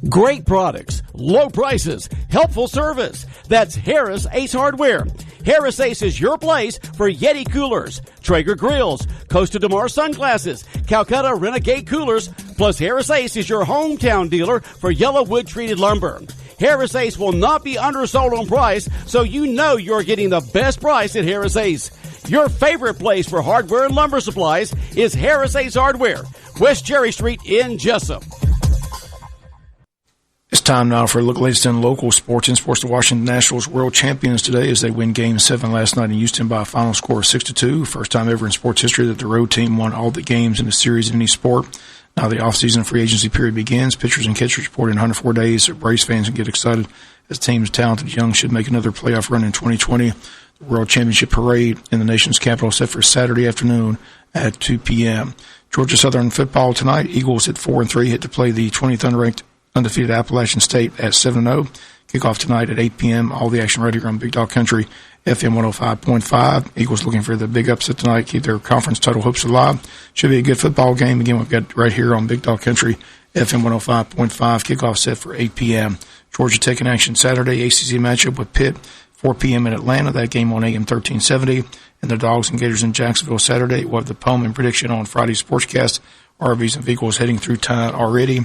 Great products, low prices, helpful service. That's Harris Ace Hardware. Harris Ace is your place for Yeti coolers, Traeger grills, Costa de Mar sunglasses, Calcutta Renegade coolers, plus Harris Ace is your hometown dealer for yellow wood treated lumber. Harris Ace will not be undersold on price, so you know you're getting the best price at Harris Ace. Your favorite place for hardware and lumber supplies is Harris Ace Hardware, West Cherry Street in Jesup. It's time now for a look latest in local sports. In sports, the Washington Nationals world champions today as they win Game 7 last night in Houston by a final score of 6-2. First time ever in sports history that the road team won all the games in a series in any sport. Now the off-season free agency period begins. Pitchers and catchers report in 104 days. Braves fans can get excited as the team's talented young should make another playoff run in 2020. The World Championship Parade in the nation's capital set for Saturday afternoon at 2 p.m. Georgia Southern football tonight. Eagles at 4-3 hit to play the 20th unranked undefeated Appalachian State at 7-0. Kickoff tonight at 8 p.m. All the action right here on Big Dog Country, FM 105.5. Eagles looking for the big upset tonight, keep their conference title hopes alive. Should be a good football game. Again, we've got right here on Big Dog Country, FM 105.5. Kickoff set for 8 p.m. Georgia Tech in action Saturday. ACC matchup with Pitt, 4 p.m. in Atlanta. That game on AM 1370. And the Dogs and Gators in Jacksonville Saturday. We'll have the poem and prediction on Friday's Sportscast. RVs and vehicles heading through town already,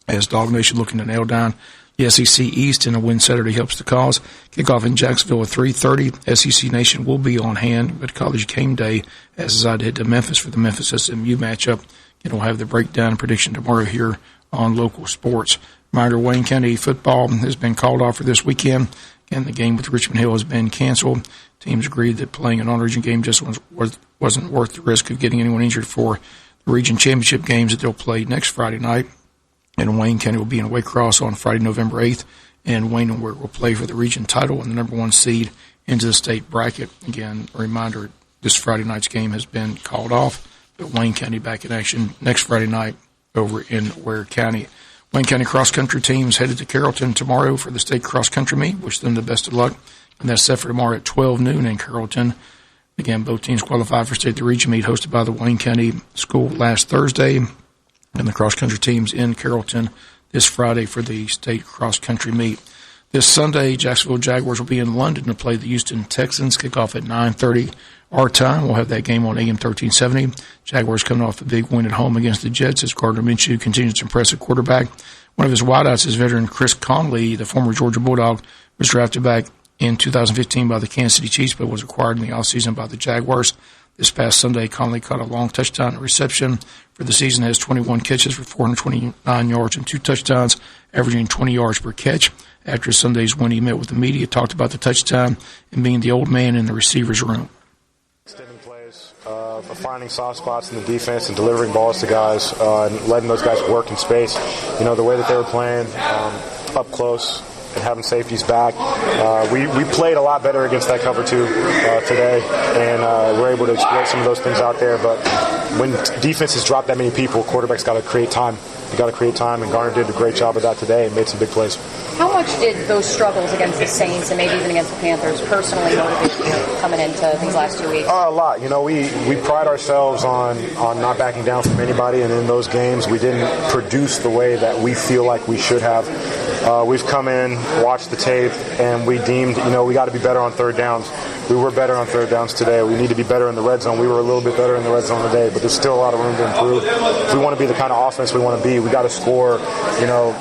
as Dog Nation looking to nail down the SEC East, and a win Saturday helps the cause. Kickoff in Jacksonville at 3:30. SEC Nation will be on hand, but College Game Day as I head to Memphis for the Memphis SMU matchup. And we'll have the breakdown and prediction tomorrow here on Local Sports. Reminder, Wayne County football has been called off for this weekend. Again, the game with Richmond Hill has been canceled. Teams agreed that playing a non-region game just wasn't worth the risk of getting anyone injured for the region championship games that they'll play next Friday night. And Wayne County will be in Waycross on Friday, November 8th. And Wayne and Wirt will play for the region title and the number one seed into the state bracket. Again, a reminder, this Friday night's game has been called off, but Wayne County back in action next Friday night over in Ware County. Wayne County cross-country teams headed to Carrollton tomorrow for the state cross-country meet. Wish them the best of luck. And that's set for tomorrow at 12 noon in Carrollton. Again, both teams qualified for state of the region meet hosted by the Wayne County School last Thursday. And the cross-country teams in Carrollton this Friday for the state cross-country meet. This Sunday, Jacksonville Jaguars will be in London to play the Houston Texans. Kickoff at 9:30 our time. We'll have that game on AM 1370. Jaguars coming off a big win at home against the Jets as Gardner Minshew continues to impress at quarterback. One of his wideouts is veteran Chris Conley, the former Georgia Bulldog, was drafted back in 2015 by the Kansas City Chiefs, but was acquired in the offseason by the Jaguars. This past Sunday, Conley caught a long touchdown reception. For the season, has 21 catches for 429 yards and 2 touchdowns, averaging 20 yards per catch. After Sunday's win, he met with the media, talked about the touchdown and being the old man in the receivers room. Extending plays, finding soft spots in the defense and delivering balls to guys and letting those guys work in space. You know, the way that they were playing up close and having safeties back. We played a lot better against that cover 2 today, and we're able to exploit some of those things out there. But when defenses drop that many people, quarterbacks got to create time. They got to create time, and Garner did a great job of that today and made some big plays. How much did those struggles against the Saints and maybe even against the Panthers personally motivate you coming into these last 2 weeks? A lot. You know, we pride ourselves on not backing down from anybody, and in those games we didn't produce the way that we feel like we should have. We've come in, watched the tape, and we deemed, you know, we got to be better on third downs. We were better on third downs today. We need to be better in the red zone. We were a little bit better in the red zone today, but there's still a lot of room to improve. If we want to be the kind of offense we want to be, we got to score, you know,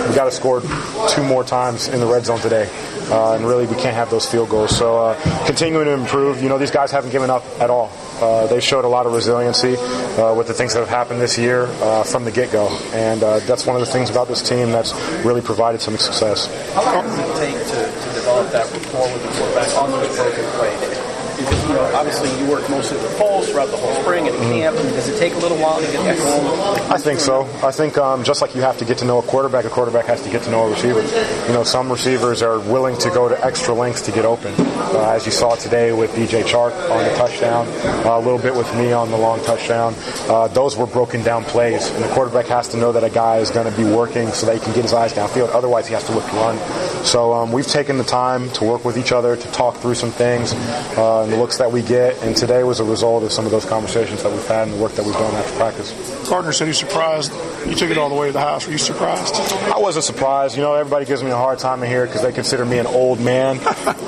we got to score 2 more times in the red zone today. And really, we can't have those field goals. So continuing to improve. You know, these guys haven't given up at all. They've showed a lot of resiliency with the things that have happened this year from the get-go. And that's one of the things about this team that's really provided some success. How long does it take to develop that rapport with the quarterback on those broken plays? Because, you know, obviously you work mostly with Foles throughout the whole spring and camp. I mean, does it take a little while to get that going? I think so. I think just like you have to get to know a quarterback has to get to know a receiver. You know, some receivers are willing to go to extra lengths to get open. As you saw today with DJ Chark on the touchdown, a little bit with me on the long touchdown. Those were broken down plays, and the quarterback has to know that a guy is going to be working so that he can get his eyes downfield. Otherwise, he has to look to run. So we've taken the time to work with each other, to talk through some things. the looks that we get, and today was a result of some of those conversations that we've had and the work that we've done after practice. Gardner said he's surprised you took it all the way to the house. Were you surprised? I wasn't surprised. Everybody gives me a hard time in here because they consider me an old man.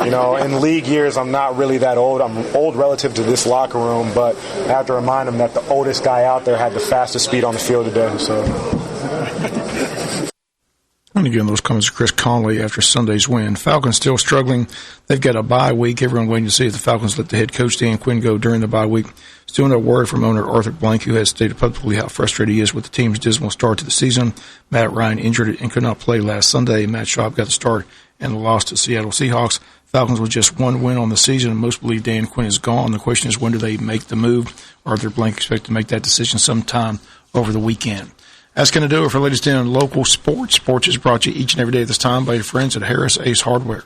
In league years, I'm not really that old. I'm old relative to this locker room, but I have to remind them that the oldest guy out there had the fastest speed on the field today. So. And again, those comments of Chris Conley after Sunday's win. Falcons still struggling. They've got a bye week. Everyone waiting to see if the Falcons let the head coach Dan Quinn go during the bye week. Still no word from owner Arthur Blank, who has stated publicly how frustrated he is with the team's dismal start to the season. Matt Ryan injured and could not play last Sunday. Matt Schaub got the start and lost to Seattle Seahawks. Falcons with just one win on the season, and most believe Dan Quinn is gone. The question is, when do they make the move? Arthur Blank expects to make that decision sometime over the weekend. That's going to do it for latest in local sports. Sports is brought to you each and every day at this time by your friends at Harris Ace Hardware.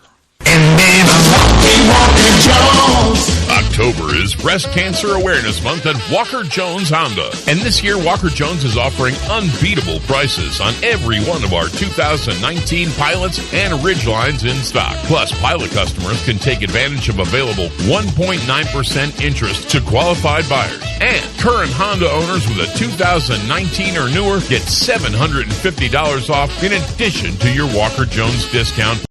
October is Breast Cancer Awareness Month at Walker Jones Honda. And this year, Walker Jones is offering unbeatable prices on every one of our 2019 Pilots and Ridgelines in stock. Plus, Pilot customers can take advantage of available 1.9% interest to qualified buyers. And current Honda owners with a 2019 or newer get $750 off in addition to your Walker Jones discount.